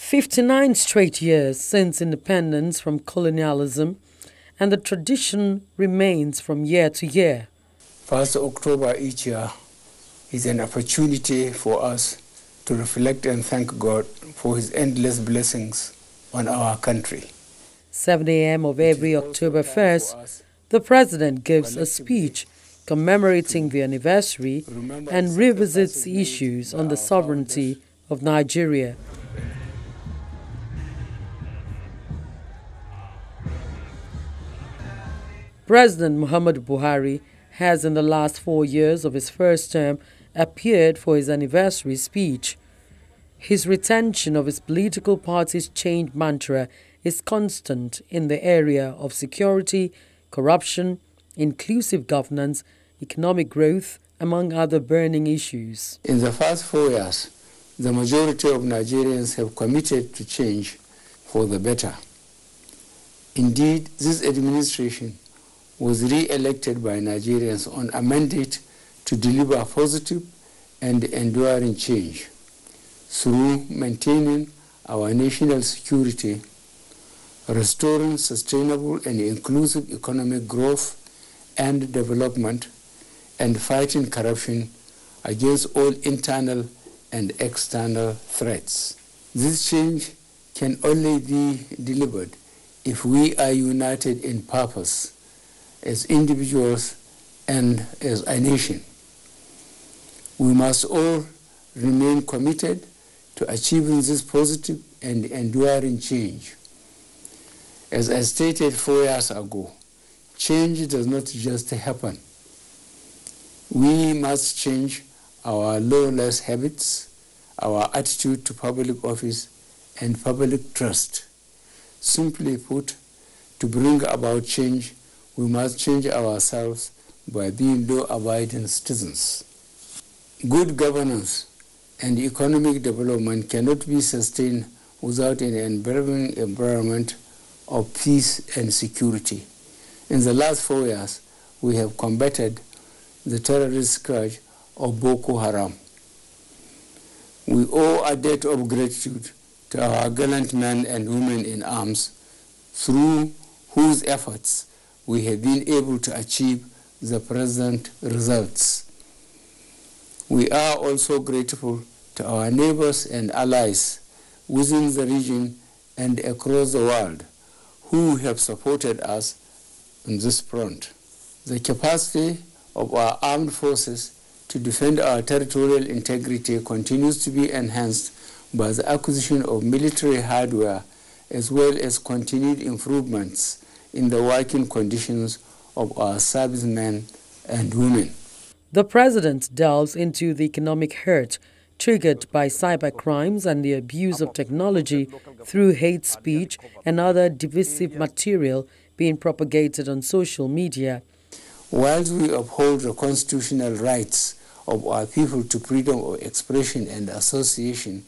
59 straight years since independence from colonialism, and the tradition remains from year to year. 1st October each year is an opportunity for us to reflect and thank God for his endless blessings on our country. 7 a.m. of every October 1st, the President gives a speech commemorating the anniversary and revisits issues on the sovereignty of Nigeria. President Muhammadu Buhari has in the last 4 years of his first term appeared for his anniversary speech. His retention of his political party's change mantra is constant in the area of security, corruption, inclusive governance, economic growth, among other burning issues. In the first 4 years, the majority of Nigerians have committed to change for the better. Indeed, this administration was re-elected by Nigerians on a mandate to deliver positive and enduring change through maintaining our national security, restoring sustainable and inclusive economic growth and development, and fighting corruption against all internal and external threats. This change can only be delivered if we are united in purpose, as individuals and as a nation. We must all remain committed to achieving this positive and enduring change. As I stated 4 years ago, change does not just happen. We must change our lawless habits, our attitude to public office, and public trust. Simply put, to bring about change, we must change ourselves by being law-abiding citizens. Good governance and economic development cannot be sustained without an enabling environment of peace and security. In the last 4 years, we have combated the terrorist scourge of Boko Haram. We owe a debt of gratitude to our gallant men and women in arms, through whose efforts we have been able to achieve the present results. We are also grateful to our neighbors and allies within the region and across the world who have supported us on this front. The capacity of our armed forces to defend our territorial integrity continues to be enhanced by the acquisition of military hardware, as well as continued improvements in the working conditions of our servicemen and women. The President delves into the economic hurt triggered by cybercrimes and the abuse of technology through hate speech and other divisive material being propagated on social media. Whilst we uphold the constitutional rights of our people to freedom of expression and association,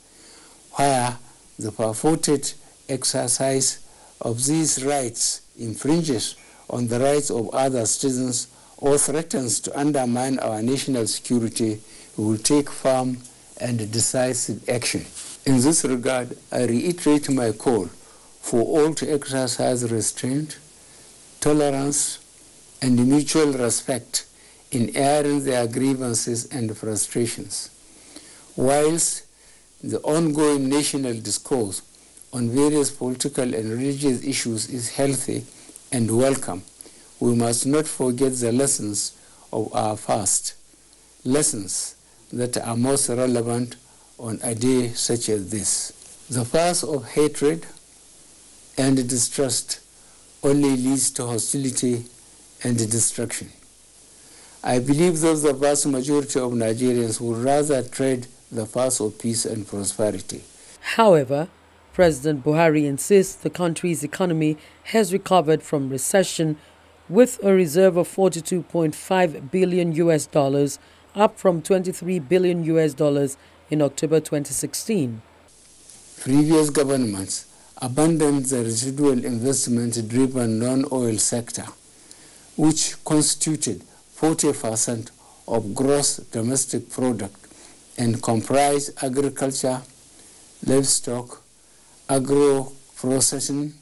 where the purported exercise of these rights infringes on the rights of other citizens or threatens to undermine our national security, we will take firm and decisive action. In this regard, I reiterate my call for all to exercise restraint, tolerance, and mutual respect in airing their grievances and frustrations. Whilst the ongoing national discourse on various political and religious issues is healthy and welcome, we must not forget the lessons of our past, lessons that are most relevant on a day such as this. The path of hatred and distrust only leads to hostility and destruction. I believe that the vast majority of Nigerians would rather tread the path of peace and prosperity. However, President Buhari insists the country's economy has recovered from recession with a reserve of $42.5 billion, up from $23 billion in October 2016. Previous governments abandoned the residual investment-driven non-oil sector, which constituted 40% of gross domestic product and comprised agriculture, livestock, agro-processing,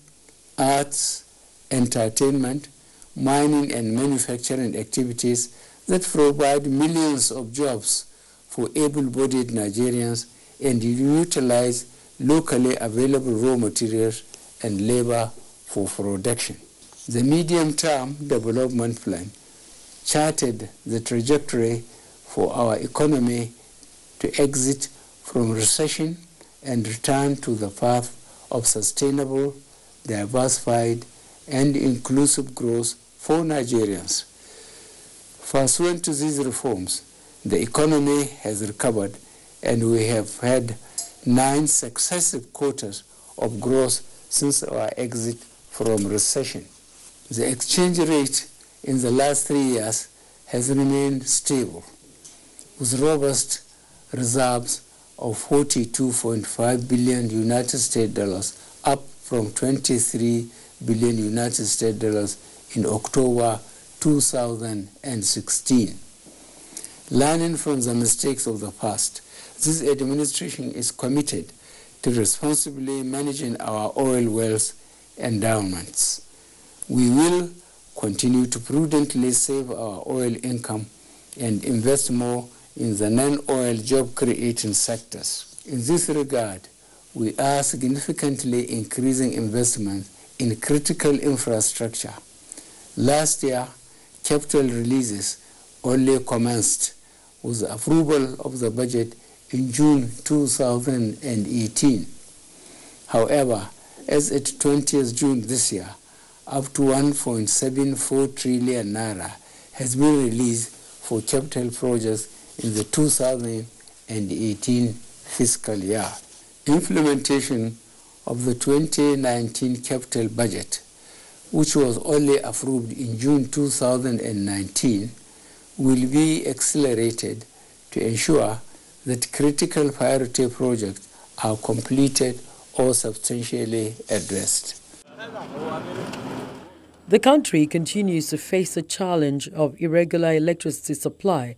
arts, entertainment, mining and manufacturing activities that provide millions of jobs for able-bodied Nigerians and utilize locally available raw materials and labor for production. The medium-term development plan charted the trajectory for our economy to exit from recession and return to the path of sustainable, diversified, and inclusive growth for Nigerians. Pursuant to these reforms, the economy has recovered and we have had 9 successive quarters of growth since our exit from recession. The exchange rate in the last 3 years has remained stable, with robust reserves of 42.5 billion United States dollars, up from 23 billion United States dollars in October 2016. Learning from the mistakes of the past, this administration is committed to responsibly managing our oil wells endowments. We will continue to prudently save our oil income and invest more in the non-oil job-creating sectors. In this regard, we are significantly increasing investment in critical infrastructure. Last year, capital releases only commenced with the approval of the budget in June 2018. However, as at 20th June this year, up to 1.74 trillion naira has been released for capital projects in the 2018 fiscal year. Implementation of the 2019 capital budget, which was only approved in June 2019, will be accelerated to ensure that critical priority projects are completed or substantially addressed. The country continues to face the challenge of irregular electricity supply,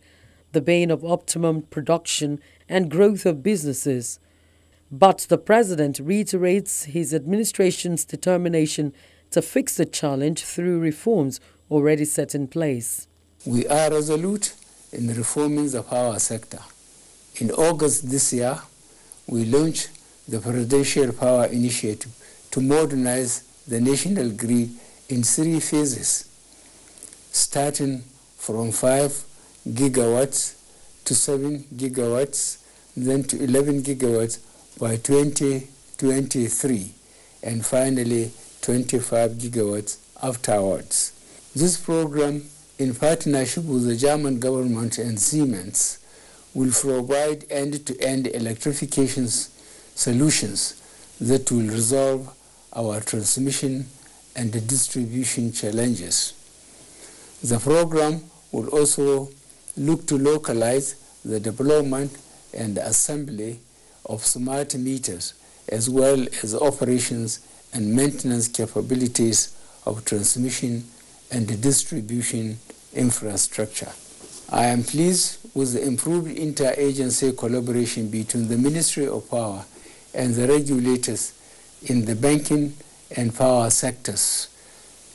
the bane of optimum production and growth of businesses. But the president reiterates his administration's determination to fix the challenge through reforms already set in place. We are resolute in reforming the power sector. In August this year, we launched the Presidential Power Initiative to modernize the national grid in 3 phases, starting from 5 gigawatts to 7 gigawatts, then to 11 gigawatts by 2023, and finally 25 gigawatts afterwards. This program, in partnership with the German government and Siemens, will provide end-to-end electrification solutions that will resolve our transmission and distribution challenges. The program will also look to localize the development and assembly of smart meters, as well as operations and maintenance capabilities of transmission and distribution infrastructure. I am pleased with the improved interagency collaboration between the Ministry of Power and the regulators in the banking and power sectors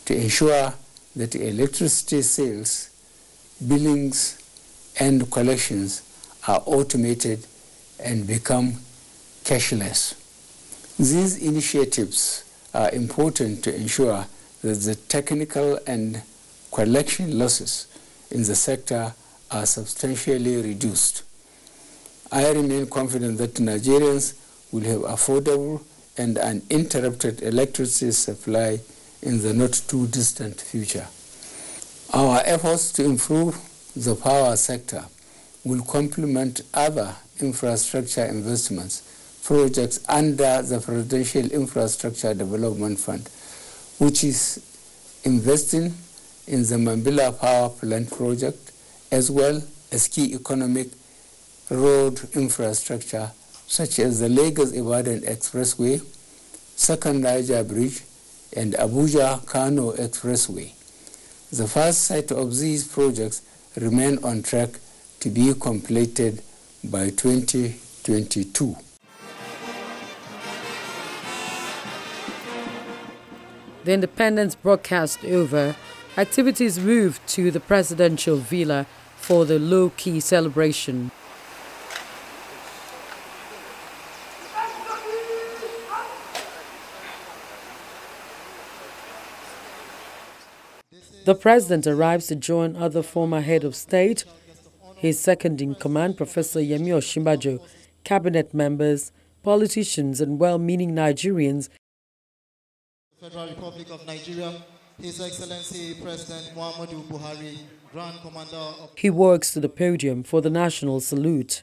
to ensure that electricity sales, billings, and collections are automated and become cashless. These initiatives are important to ensure that the technical and collection losses in the sector are substantially reduced. I remain confident that Nigerians will have affordable and uninterrupted electricity supply in the not-too-distant future. Our efforts to improve the power sector will complement other infrastructure investments projects under the Presidential Infrastructure Development Fund, which is investing in the Mambila Power Plant project, as well as key economic road infrastructure such as the Lagos-Ibadan Expressway, Second Niger Bridge, and Abuja-Kano Expressway. The first set of these projects remain on track to be completed by 2022. The Independence broadcast over, activities moved to the presidential villa for the low-key celebration. The president arrives to join other former head of state, his second-in-command, Professor Yemi Osinbajo, cabinet members, politicians and well-meaning Nigerians. Federal Republic of Nigeria, His Excellency President Muhammadu Buhari, Grand Commander of... He walks to the podium for the national salute.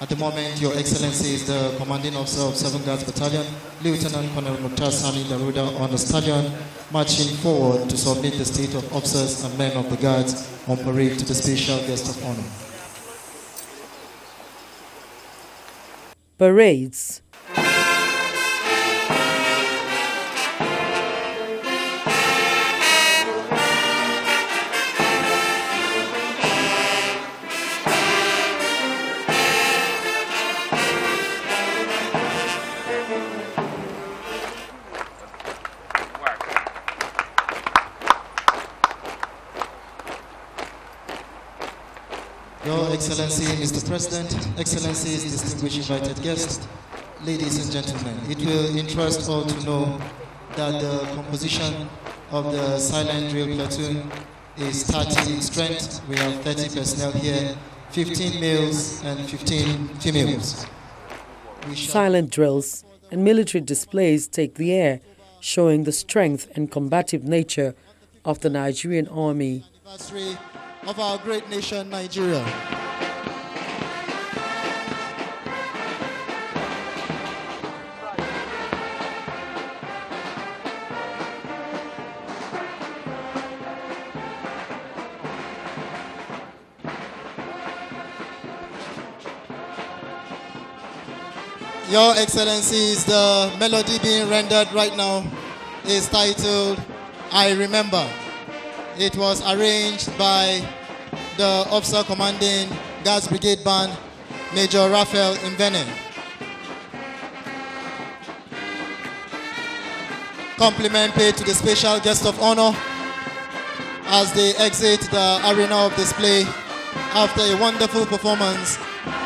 At the moment, Your Excellency is the Commanding Officer of 7 Guards Battalion, Lieutenant Colonel Mukhtar Sani Daruda on the stallion, marching forward to submit the state of officers and men of the Guards on parade to the special guest of honor. Parades. Your Excellency, Mr. President, Excellencies, distinguished invited guests, ladies and gentlemen, it will interest all to know that the composition of the silent drill platoon is 30 in strength. We have 30 personnel here, 15 males and 15 females. Silent drills and military displays take the air, showing the strength and combative nature of the Nigerian army. Anniversary of our great nation, Nigeria. Your Excellencies, the melody being rendered right now is titled I Remember. It was arranged by the Officer Commanding Guards Brigade Band, Major Raphael Imvene. Compliment paid to the special guest of honor as they exit the arena of display after a wonderful performance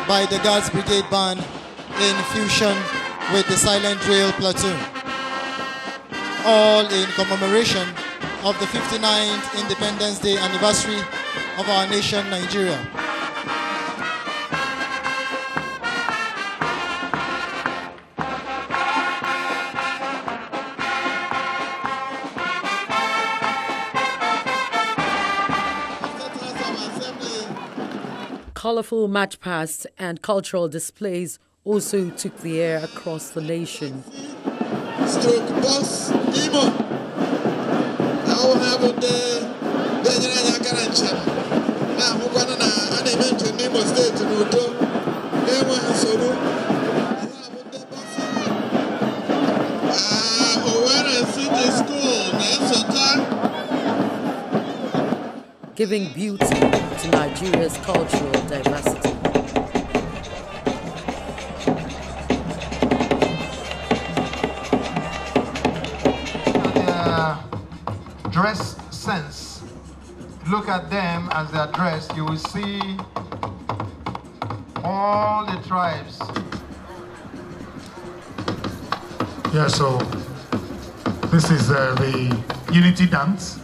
by the Guards Brigade Band in fusion with the silent drill platoon, all in commemoration of the 59th Independence Day anniversary of our nation, Nigeria. Colorful match pasts and cultural displays also took the air across the nation. Stroke boss, Imo. I will have it there. Now, we're going to animate to Imo State to Nuto. Imo and Soru. Owerri City School, Nesota. Giving beauty to Nigeria's cultural diversity. Dress sense. Look at them as they are dressed, you will see all the tribes. Yeah, so this is the unity dance.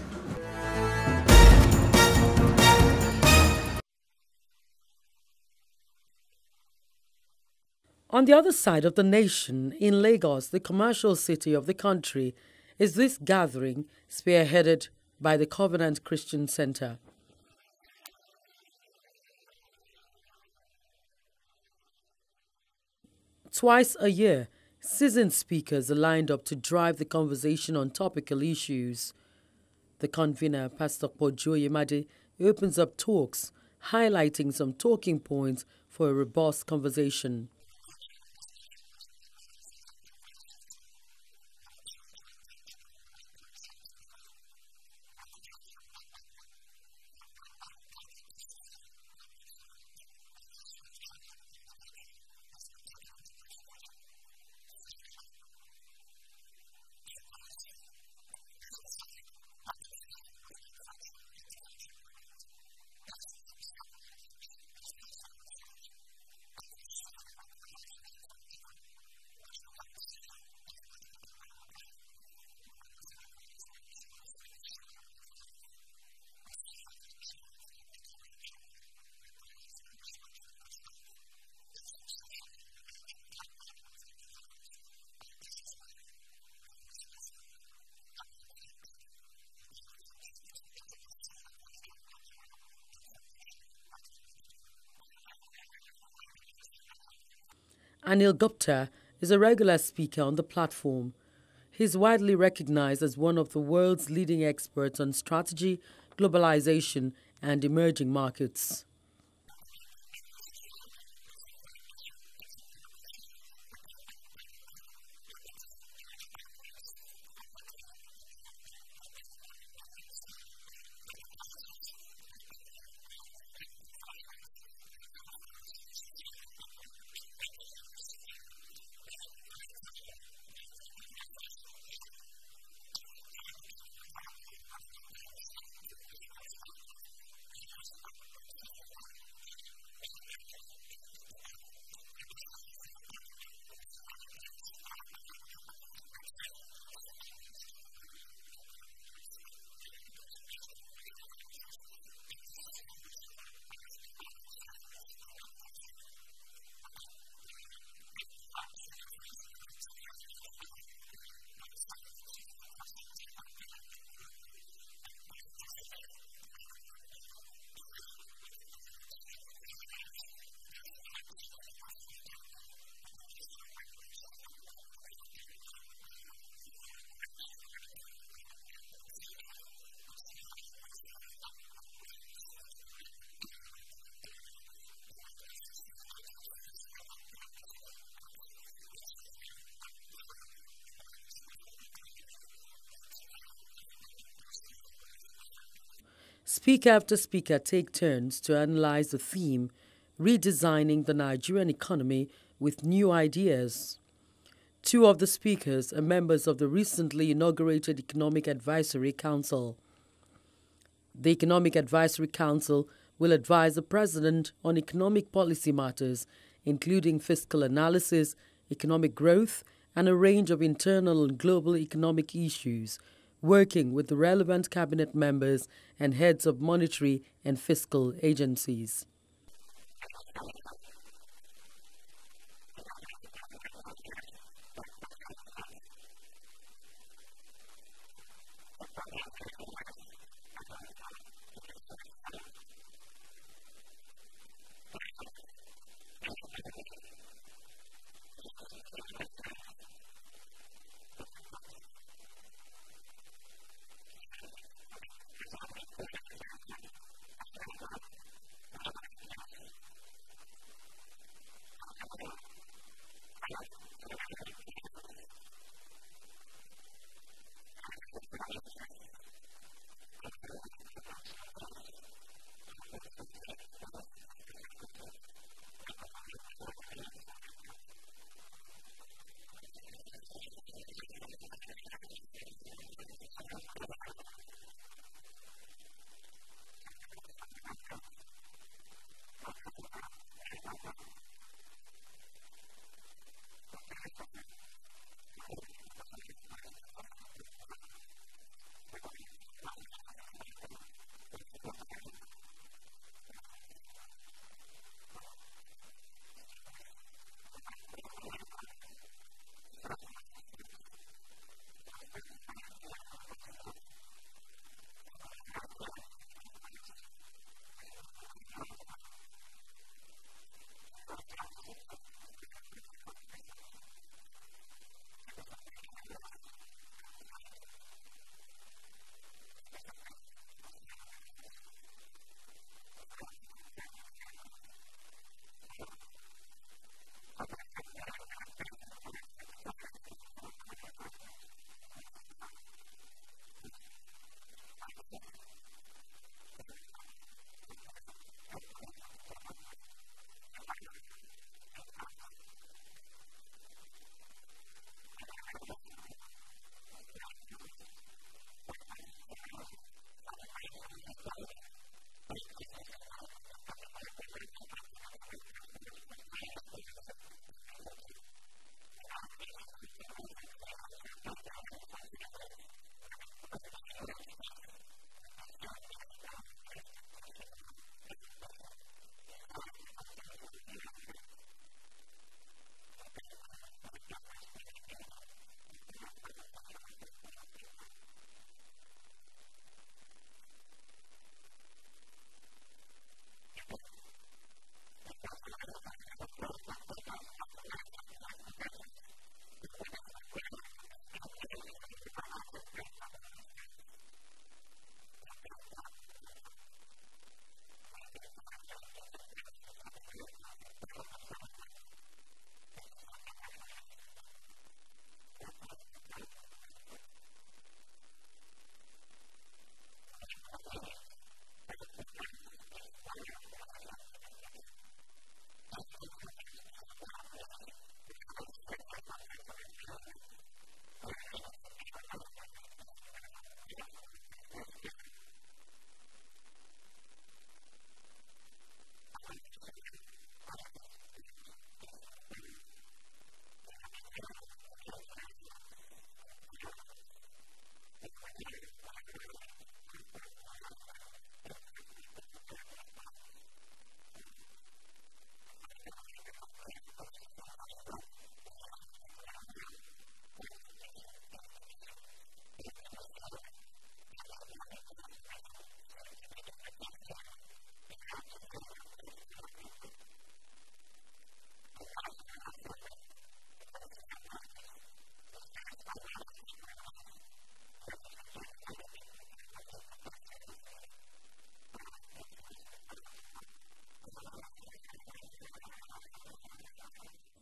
On the other side of the nation, in Lagos, the commercial city of the country, is this gathering spearheaded by the Covenant Christian Center. Twice a year, seasoned speakers are lined up to drive the conversation on topical issues. The convener, Pastor POJU OYEMADE, opens up talks, highlighting some talking points for a robust conversation. Anil Gupta is a regular speaker on the platform. He is widely recognized as one of the world's leading experts on strategy, globalization, and emerging markets. Speaker after speaker take turns to analyze the theme, redesigning the Nigerian economy with new ideas. Two of the speakers are members of the recently inaugurated Economic Advisory Council. The Economic Advisory Council will advise the President on economic policy matters, including fiscal analysis, economic growth, and a range of internal and global economic issues, working with the relevant cabinet members and heads of monetary and fiscal agencies.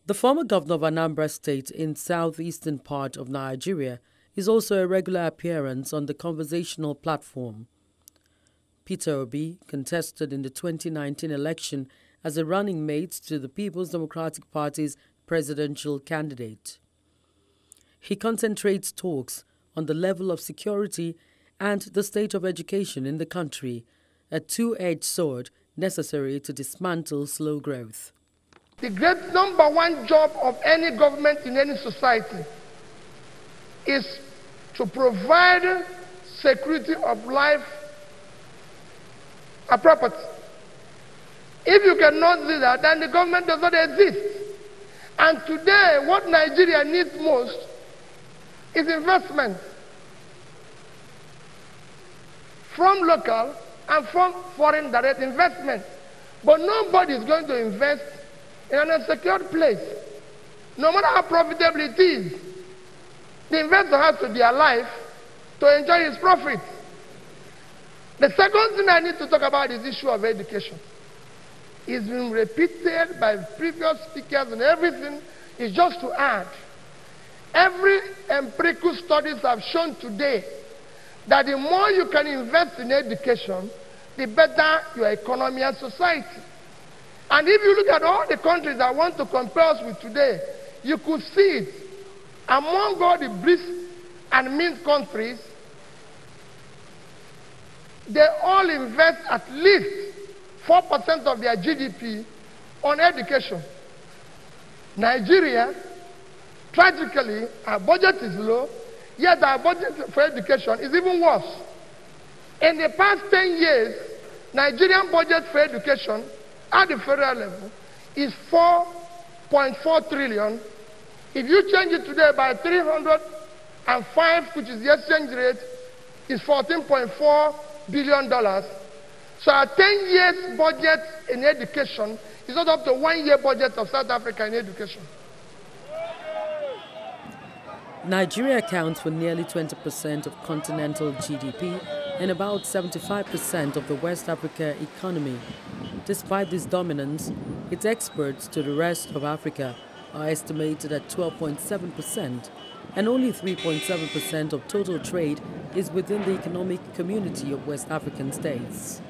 The former governor of Anambra State in southeastern part of Nigeria is also a regular appearance on the conversational platform. Peter Obi contested in the 2019 election as a running mate to the People's Democratic Party's presidential candidate. He concentrates talks on the level of security and the state of education in the country, a two-edged sword necessary to dismantle slow growth. The great number one job of any government in any society is to provide security of life and property. If you cannot do that, then the government does not exist. And today, what Nigeria needs most is investment from local and from foreign direct investment. But nobody is going to invest in an unsecured place. No matter how profitable it is, the investor has to be alive to enjoy his profit. The second thing I need to talk about is the issue of education. It's been repeated by previous speakers and everything is just to add. Every empirical studies have shown today that the more you can invest in education, the better your economy and society. And if you look at all the countries that want to compare us with today, you could see it. Among all the brisk and mean countries, they all invest at least 4% of their GDP on education. Nigeria, tragically, our budget is low, yet our budget for education is even worse. In the past 10 years, Nigerian budget for education at the federal level is 4.4 trillion. If you change it today by 305, which is the exchange rate, is $14.4 billion. So our 10 years budget in education is not up to 1 year budget of South Africa in education. Nigeria accounts for nearly 20% of continental GDP and about 75% of the West Africa economy. Despite this dominance, its exports to the rest of Africa are estimated at 12.7%, and only 3.7% of total trade is within the economic community of West African states.